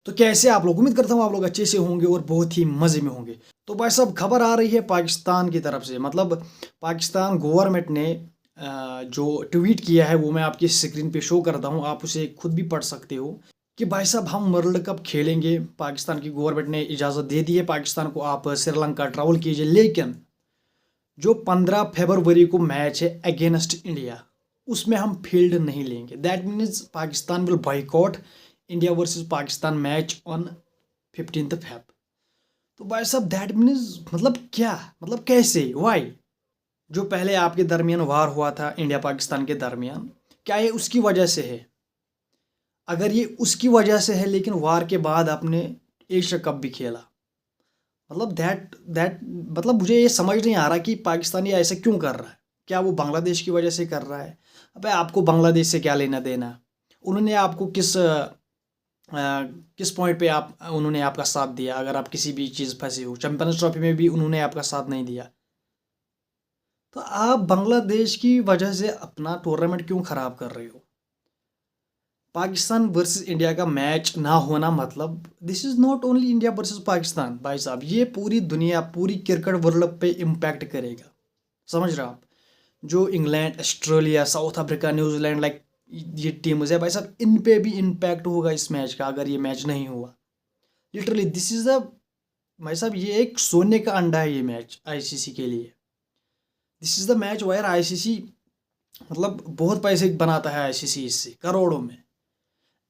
तो कैसे आप लोग, उम्मीद करता हूँ आप लोग अच्छे से होंगे और बहुत ही मज़े में होंगे। तो भाई साहब खबर आ रही है पाकिस्तान की तरफ से, मतलब पाकिस्तान गवर्नमेंट ने जो ट्वीट किया है वो मैं आपकी स्क्रीन पे शो करता हूँ, आप उसे खुद भी पढ़ सकते हो कि भाई साहब हम वर्ल्ड कप खेलेंगे। पाकिस्तान की गवर्नमेंट ने इजाज़त दे दी है पाकिस्तान को, आप श्रीलंका ट्रैवल कीजिए, लेकिन जो 15 फरवरी को मैच है अगेंस्ट इंडिया उसमें हम फील्ड नहीं लेंगे। That means Pakistan will boycott India versus Pakistan match on 15 Feb. तो भाई साहब दैट मीन्स मतलब क्या, मतलब कैसे, वाई? जो पहले आपके दरमियान वार हुआ था इंडिया पाकिस्तान के दरमियान, क्या ये उसकी वजह से है? अगर ये उसकी वजह से है, लेकिन वार के बाद आपने एशिया कप भी खेला, मतलब दैट दैट मतलब मुझे ये समझ नहीं आ रहा कि पाकिस्तानी ऐसा क्यों कर रहा है। क्या वो बांग्लादेश की वजह से कर रहा है? अबे आपको बांग्लादेश से क्या लेना देना? उन्होंने आपको किस पॉइंट पे आप उन्होंने आपका साथ दिया? अगर आप किसी भी चीज़ फंसे हो, चैंपियंस ट्रॉफी में भी उन्होंने आपका साथ नहीं दिया, तो आप बांग्लादेश की वजह से अपना टूर्नामेंट क्यों खराब कर रहे हो? पाकिस्तान वर्सेस इंडिया का मैच ना होना मतलब this is not only India versus Pakistan भाई साहब, ये पूरी दुनिया, पूरी क्रिकेट वर्ल्ड पे इम्पैक्ट करेगा। समझ रहे हो आप? जो England, Australia, south Africa, New Zealand, like ये टीम्स है भाई साहब, इन पे भी इम्पैक्ट होगा इस मैच का अगर ये मैच नहीं हुआ। लिटरली दिस इज़ अ, भाई साहब ये एक सोने का अंडा है ये मैच आईसीसी के लिए। This is the match wire ICC, मतलब बहुत पैसे बनाता है आईसीसी इससे, करोड़ों में।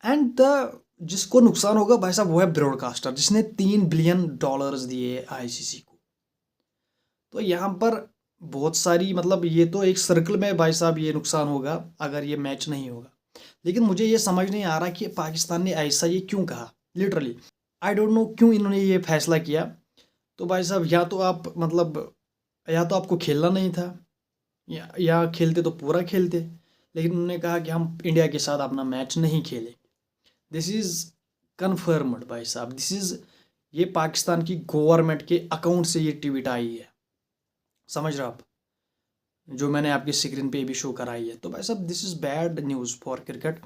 एंड द जिसको नुकसान होगा भाई साहब वो है ब्रॉडकास्टर, जिसने $3 बिलियन दिए आईसीसी को। तो यहाँ पर बहुत सारी, मतलब ये तो एक सर्कल में भाई साहब ये नुकसान होगा अगर ये मैच नहीं होगा। लेकिन मुझे ये समझ नहीं आ रहा कि पाकिस्तान ने ऐसा ये क्यों कहा। लिटरली आई डोंट नो क्यों इन्होंने ये फैसला किया। तो भाई साहब या तो आप मतलब, या तो आपको खेलना नहीं था, या खेलते तो पूरा खेलते, लेकिन उन्होंने कहा कि हम इंडिया के साथ अपना मैच नहीं खेलें। दिस इज़ कन्फर्म्ड भाई साहब, दिस इज़, ये पाकिस्तान की गवर्नमेंट के अकाउंट से ये ट्वीट आई है। समझ रहे हो आप? जो मैंने आपकी स्क्रीन पे भी शो कराई है। तो भाई साहब this is bad news for cricket.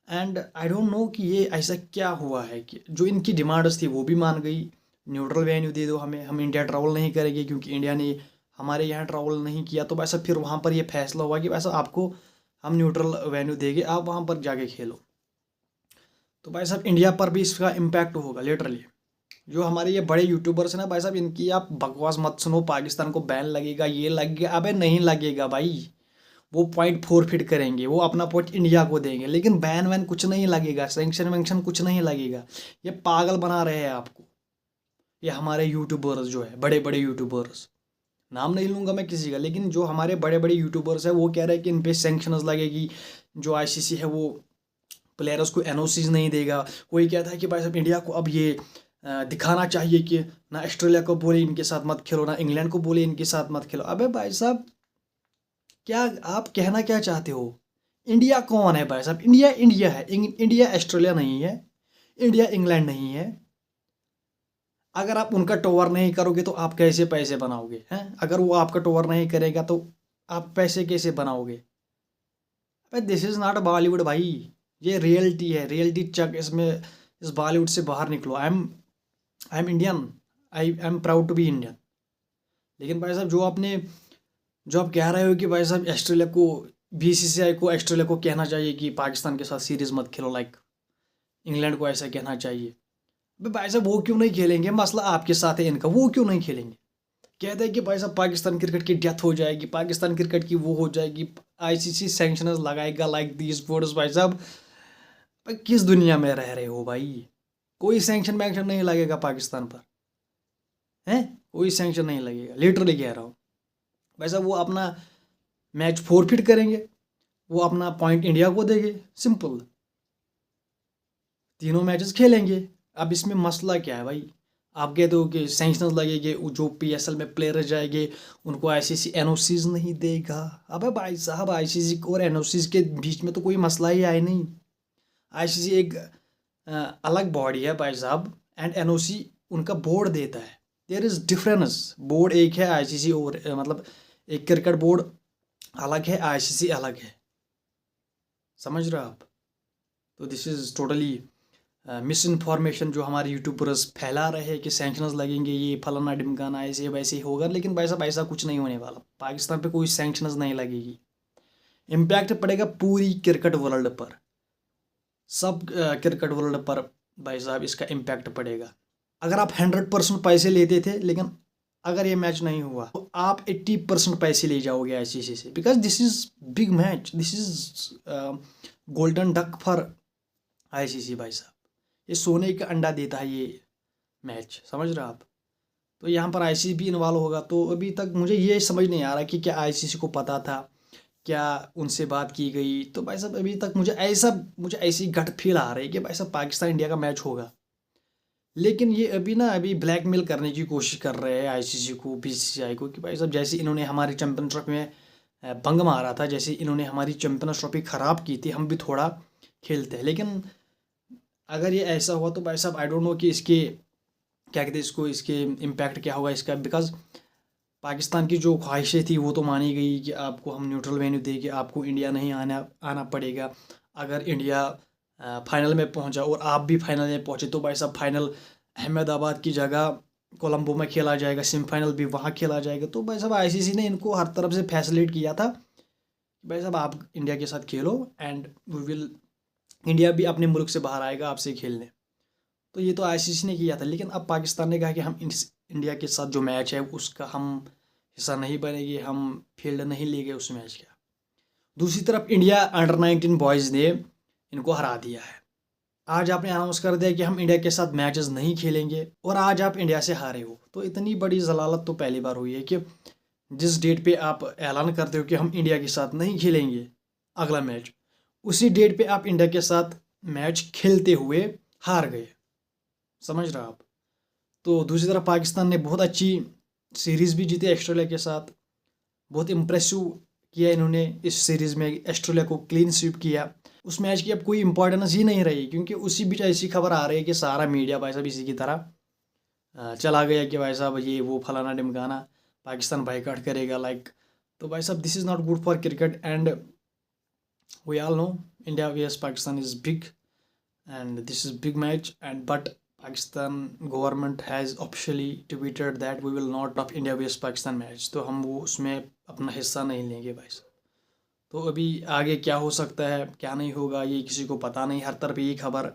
And I don't know कि ये ऐसा क्या हुआ है कि जो इनकी डिमांड्स थी वो भी मान गई। न्यूट्रल वेन्यू दे दो हमें, हम इंडिया ट्रैवल नहीं करेंगे क्योंकि इंडिया ने हमारे यहाँ ट्रैवल नहीं किया। तो वैसा फिर वहाँ पर ये फैसला हुआ कि वैसा आपको हम न्यूट्रल वेन्यू देंगे, आप वहाँ पर जाके खेलो। तो भाई साहब इंडिया पर भी इसका इम्पैक्ट होगा लिटरली। जो हमारे ये बड़े यूट्यूबर्स हैं ना भाई साहब, इनकी आप बकवास मत सुनो, पाकिस्तान को बैन लगेगा, ये लगेगा, अबे नहीं लगेगा भाई। वो पॉइंट फोरफिट करेंगे, वो अपना पॉइंट इंडिया को देंगे, लेकिन बैन वैन कुछ नहीं लगेगा, सेंक्शन वेंक्शन कुछ नहीं लगेगा। ये पागल बना रहे हैं आपको, ये हमारे यूट्यूबर्स जो है, बड़े बड़े यूट्यूबर्स, नाम नहीं लूँगा मैं किसी का, लेकिन जो हमारे बड़े बड़े यूट्यूबर्स हैं वो कह रहे हैं कि इन पे सेंक्शंस लगेगी। जो आईसीसी है वो प्लेयर्स को एनओसीज नहीं देगा। कोई कहता है कि भाई साहब इंडिया को अब ये दिखाना चाहिए कि ना ऑस्ट्रेलिया को बोले इनके साथ मत खेलो, ना इंग्लैंड को बोले इनके साथ मत खेलो। अबे भाई साहब क्या आप कहना क्या चाहते हो? इंडिया कौन है भाई साहब? इंडिया इंडिया है, इंडिया ऑस्ट्रेलिया नहीं है, इंडिया इंग्लैंड नहीं है। अगर आप उनका टोवर नहीं करोगे तो आप कैसे पैसे बनाओगे हैं? अगर वो आपका टोवर नहीं करेगा तो आप पैसे कैसे बनाओगे? भाई दिस इज़ नॉट बॉलीवुड भाई, ये रियलिटी है, रियलिटी चेक। इसमें इस बॉलीवुड से बाहर निकलो। I am Indian, I am proud to be Indian. लेकिन भाई साहब जो आप कह रहे हो कि भाई साहब ऑस्ट्रेलिया को, बीसीसीआई को ऑस्ट्रेलिया को कहना चाहिए कि पाकिस्तान के साथ सीरीज मत खेलो, लाइक इंग्लैंड को ऐसा कहना चाहिए। अबे भाई साहब वो क्यों नहीं खेलेंगे? मसला आपके साथ है इनका, वो क्यों नहीं खेलेंगे? कहते हैं कि भाई साहब पाकिस्तान क्रिकेट की डेथ हो जाएगी, पाकिस्तान क्रिकेट की वो हो जाएगी, आईसीसी सैंक्शंस लगाएगा, लाइक दीज वर्ड्स। भाई साहब भाई किस दुनिया में रह रहे हो भाई? कोई सैंक्शन वैंक्शन नहीं लगेगा पाकिस्तान पर, है? कोई सैंक्शन नहीं लगेगा, लिटरली कह रहा हूँ। भाई साहब वो अपना मैच फोरफिट करेंगे, वो अपना पॉइंट इंडिया को देंगे, सिंपल। तीनों मैचेस खेलेंगे। अब इसमें मसला क्या है भाई? आप कहते हो कि सैंक्शंस लगेंगे, जो पीएसएल में प्लेयर जाएंगे उनको आईसीसी एनओसीज नहीं देगा। अबे भाई साहब आईसीसी और एनओसीज के बीच में तो कोई मसला ही आए नहीं। आईसीसी एक अलग बॉडी है भाई साहब, एंड एनओसी उनका बोर्ड देता है। देयर इज़ डिफरेंस, बोर्ड एक है, आईसीसी और मतलब एक क्रिकेट बोर्ड अलग है, आईसीसी अलग है। समझ रहे हो आप? तो this is totally miss information जो हमारे यूट्यूबर्स फैला रहे हैं कि सैंक्शंस लगेंगे, ये फलाना ढिमकाना, ऐसे वैसे होगा, लेकिन भाई साहब ऐसा कुछ नहीं होने वाला। पाकिस्तान पे कोई सैंक्शंस नहीं लगेगी। इम्पैक्ट पड़ेगा पूरी क्रिकेट वर्ल्ड पर, सब क्रिकेट वर्ल्ड पर भाई साहब इसका इम्पैक्ट पड़ेगा। अगर आप 100% पैसे लेते थे, लेकिन अगर ये मैच नहीं हुआ तो आप 80% पैसे ले जाओगे आईसीसी से, because this is big match, this is golden duck for ICC. भाई साहब ये सोने का अंडा देता है ये मैच, समझ रहे हो आप। तो यहाँ पर आईसीसी भी इन्वॉल्व होगा। तो अभी तक मुझे ये समझ नहीं आ रहा कि क्या आईसीसी को पता था, क्या उनसे बात की गई। तो भाई साहब अभी तक मुझे ऐसी गट फील आ रही है कि भाई साहब पाकिस्तान इंडिया का मैच होगा, लेकिन ये अभी ब्लैकमेल करने की कोशिश कर रहे हैं आईसीसी को, बीसीसीआई को, कि भाई साहब जैसे इन्होंने हमारी चैंपियंस ट्रॉफी में भंग मारा था, जैसे इन्होंने हमारी चैंपियंस ट्रॉफी ख़राब की थी, हम भी थोड़ा खेलते हैं। लेकिन अगर ये ऐसा हुआ तो भाई साहब आई डोंट नो कि इसके क्या कहते हैं, इसको इसके इम्पैक्ट क्या होगा इसका। बिकॉज पाकिस्तान की जो ख्वाहिशें थी वो तो मानी गई कि आपको हम न्यूट्रल वेन्यू देंगे, आपको इंडिया नहीं आना पड़ेगा। अगर इंडिया फाइनल में पहुंचा और आप भी फाइनल में पहुंचे तो भाई साहब फाइनल अहमदाबाद की जगह कोलंबो में खेला जाएगा, सेमीफाइनल भी वहाँ खेला जाएगा। तो भाई साहब आईसीसी ने इनको हर तरफ से फैसिलिटेट किया था, भाई साहब आप इंडिया के साथ खेलो एंड वी विल, इंडिया भी अपने मुल्क से बाहर आएगा आपसे खेलने। तो ये तो आईसीसी ने किया था, लेकिन अब पाकिस्तान ने कहा कि हम इंडिया के साथ जो मैच है उसका हम हिस्सा नहीं बनेंगे, हम फील्ड नहीं लेंगे उस मैच का। दूसरी तरफ इंडिया अंडर-19 बॉयज़ ने इनको हरा दिया है। आज आपने अनाउंस कर दिया कि हम इंडिया के साथ मैचेस नहीं खेलेंगे, और आज आप इंडिया से हारे हो। तो इतनी बड़ी जलालत तो पहली बार हुई है कि जिस डेट पे आप ऐलान करते हो कि हम इंडिया के साथ नहीं खेलेंगे अगला मैच, उसी डेट पे आप इंडिया के साथ मैच खेलते हुए हार गए, समझ रहे हो आप। तो दूसरी तरफ पाकिस्तान ने बहुत अच्छी सीरीज़ भी जीती ऑस्ट्रेलिया के साथ, बहुत इम्प्रेसिव किया इन्होंने इस सीरीज़ में, ऑस्ट्रेलिया को क्लीन स्वीप किया। उस मैच की अब कोई इंपॉर्टेंस ही नहीं रही, क्योंकि उसी बीच ऐसी खबर आ रही है कि सारा मीडिया भाई साहब इसी की तरह चला गया कि भाई साहब ये वो फलाना ढिमकाना, पाकिस्तान बाइकआउट करेगा लाइक। तो भाई साहब this is not good for cricket and we all know India vs Pakistan is big and this is big match, and but Pakistan government has officially tweeted that we will not of India vs Pakistan match। तो हम वो उसमें अपना हिस्सा नहीं लेंगे भाई साहब। तो अभी आगे क्या हो सकता है क्या नहीं होगा ये किसी को पता नहीं। हर तरफ यही खबर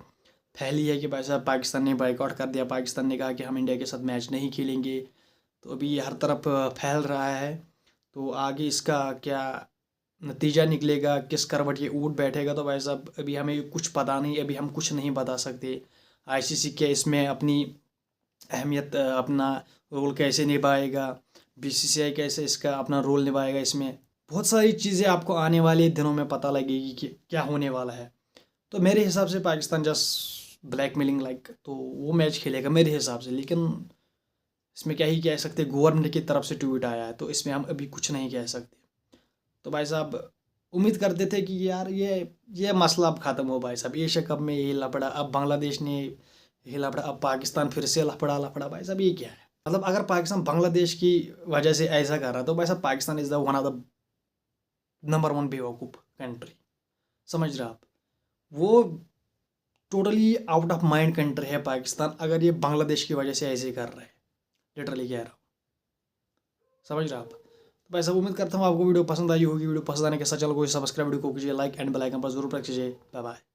फैली है कि भाई साहब पाकिस्तान ने बाइकआउट कर दिया, पाकिस्तान ने कहा कि हम इंडिया के साथ मैच नहीं खेलेंगे। तो अभी हर तरफ फैल रहा है। तो आगे इसका क्या नतीजा निकलेगा, किस करवट ये ऊँट बैठेगा, तो भाई साहब अभी हमें कुछ पता नहीं, अभी हम कुछ नहीं बता सकते। आईसीसी क्या इसमें अपनी अहमियत अपना रोल कैसे निभाएगा, बीसीसीआई कैसे इसका अपना रोल निभाएगा, इसमें बहुत सारी चीज़ें आपको आने वाले दिनों में पता लगेगी कि क्या होने वाला है। तो मेरे हिसाब से पाकिस्तान जस्ट ब्लैकमेलिंग लाइक, तो वो मैच खेलेगा मेरे हिसाब से। लेकिन इसमें क्या ही कह सकते, गवर्नमेंट की तरफ से ट्वीट आया है, तो इसमें हम अभी कुछ नहीं कह सकते। तो भाई साहब उम्मीद करते थे कि यार ये मसला अब ख़त्म हो भाई साहब, एशिया कप में यही लफड़ा, अब बांग्लादेश ने यही लफड़ा, अब पाकिस्तान फिर से लफड़ा भाई साहब ये क्या है। मतलब अगर पाकिस्तान बांग्लादेश की वजह से ऐसा कर रहा तो भाई साहब Pakistan is the one of the number 1 बेवकूफ़ कंट्री, समझ रहे आप। वो totally out of mind country है पाकिस्तान, अगर ये बांग्लादेश की वजह से ऐसे कर रहा है, लिटरली कह रहा हूँ, समझ रहे आप। तो भाई साहब उम्मीद करता हूँ आपको वीडियो पसंद आई होगी। वीडियो पसंद आने के साथ चैनल को सब्सक्राइब, वीडियो को कीजिए लाइक एंड बेल आइकन पर जरूर प्रेस कीजिए। Bye bye.